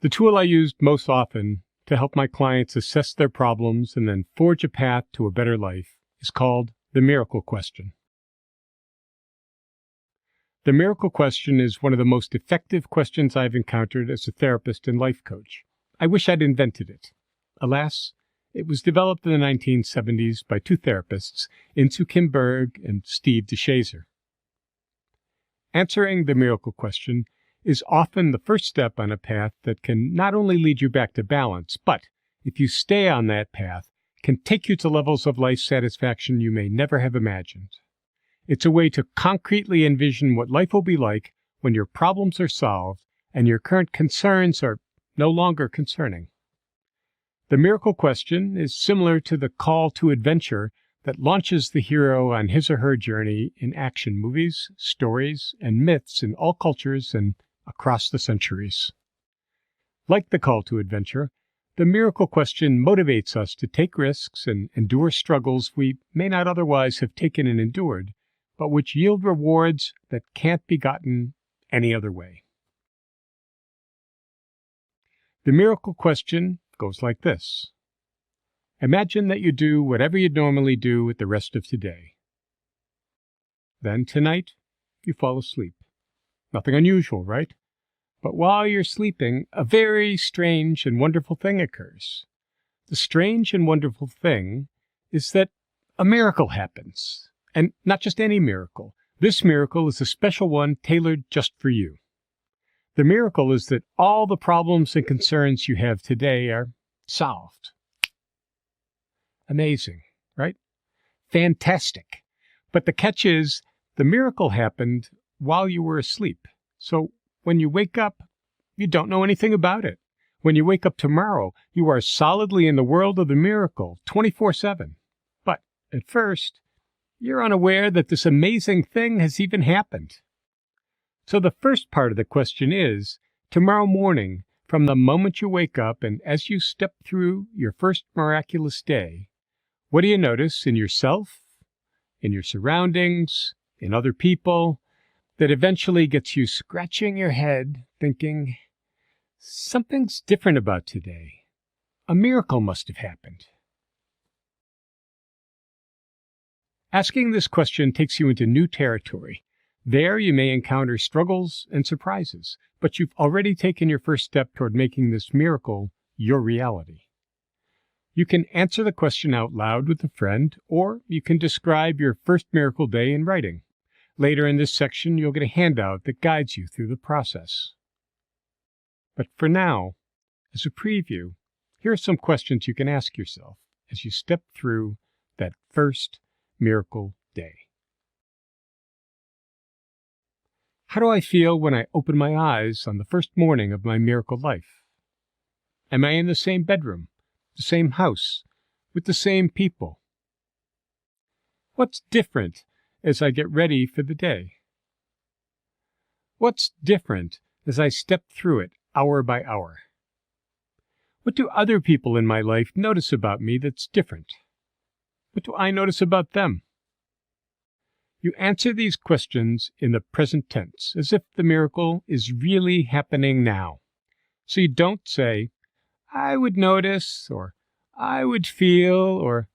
The tool I use most often to help my clients assess their problems and then forge a path to a better life is called the miracle question. The miracle question is one of the most effective questions I've encountered as a therapist and life coach. I wish I'd invented it. Alas, it was developed in the 1970s by two therapists, Insoo Kim Berg and Steve DeShazer. Answering the miracle question is often the first step on a path that can not only lead you back to balance, but, if you stay on that path, can take you to levels of life satisfaction you may never have imagined. It's a way to concretely envision what life will be like when your problems are solved and your current concerns are no longer concerning. The miracle question is similar to the call to adventure that launches the hero on his or her journey in action movies, stories, and myths in all cultures and across the centuries. Like the call to adventure, the miracle question motivates us to take risks and endure struggles we may not otherwise have taken and endured, but which yield rewards that can't be gotten any other way. The miracle question goes like this. Imagine that you do whatever you'd normally do with the rest of today. Then tonight, you fall asleep. Nothing unusual, right? But while you're sleeping, a very strange and wonderful thing occurs. The strange and wonderful thing is that a miracle happens. And not just any miracle. This miracle is a special one tailored just for you. The miracle is that all the problems and concerns you have today are solved. Amazing, right? Fantastic. But the catch is, the miracle happened while you were asleep. So when you wake up, you don't know anything about it. When you wake up tomorrow, you are solidly in the world of the miracle, 24/7. But at first, you're unaware that this amazing thing has even happened. So the first part of the question is, tomorrow morning, from the moment you wake up and as you step through your first miraculous day, what do you notice in yourself, in your surroundings, in other people, that eventually gets you scratching your head, thinking, something's different about today. A miracle must have happened. Asking this question takes you into new territory. There you may encounter struggles and surprises, but you've already taken your first step toward making this miracle your reality. You can answer the question out loud with a friend, or you can describe your first miracle day in writing. Later in this section, you'll get a handout that guides you through the process. But for now, as a preview, here are some questions you can ask yourself as you step through that first miracle day. How do I feel when I open my eyes on the first morning of my miracle life? Am I in the same bedroom, the same house, with the same people? What's different as I get ready for the day? What's different as I step through it hour by hour? What do other people in my life notice about me that's different? What do I notice about them? You answer these questions in the present tense, as if the miracle is really happening now. So you don't say, I would notice, or I would feel, or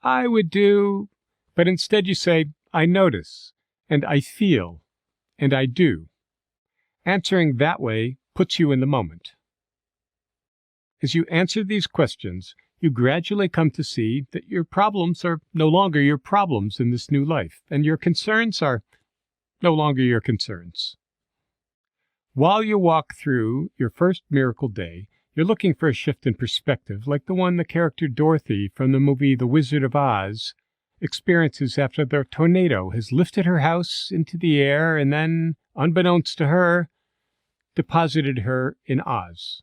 I would do, but instead you say, I notice, and I feel, and I do. Answering that way puts you in the moment. As you answer these questions, you gradually come to see that your problems are no longer your problems in this new life, and your concerns are no longer your concerns. While you walk through your first miracle day, you're looking for a shift in perspective, like the one the character Dorothy from the movie The Wizard of Oz experiences after the tornado has lifted her house into the air and then, unbeknownst to her, deposited her in Oz.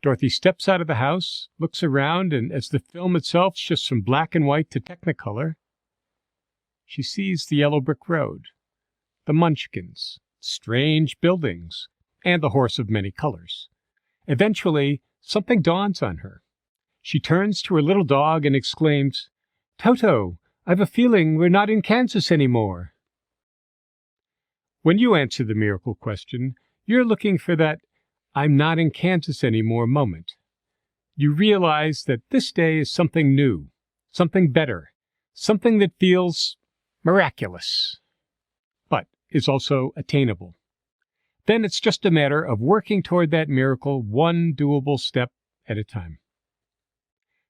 Dorothy steps out of the house, looks around, and as the film itself shifts from black and white to Technicolor, she sees the yellow brick road, the munchkins, strange buildings, and the horse of many colors. Eventually, something dawns on her. She turns to her little dog and exclaims, Toto, I've a feeling we're not in Kansas anymore. When you answer the miracle question, you're looking for that I'm not in Kansas anymore moment. You realize that this day is something new, something better, something that feels miraculous, but is also attainable. Then it's just a matter of working toward that miracle one doable step at a time.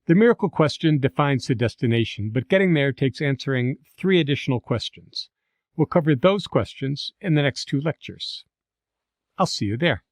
The miracle question defines the destination, but getting there takes answering 3 additional questions. We'll cover those questions in the next 2 lectures. I'll see you there.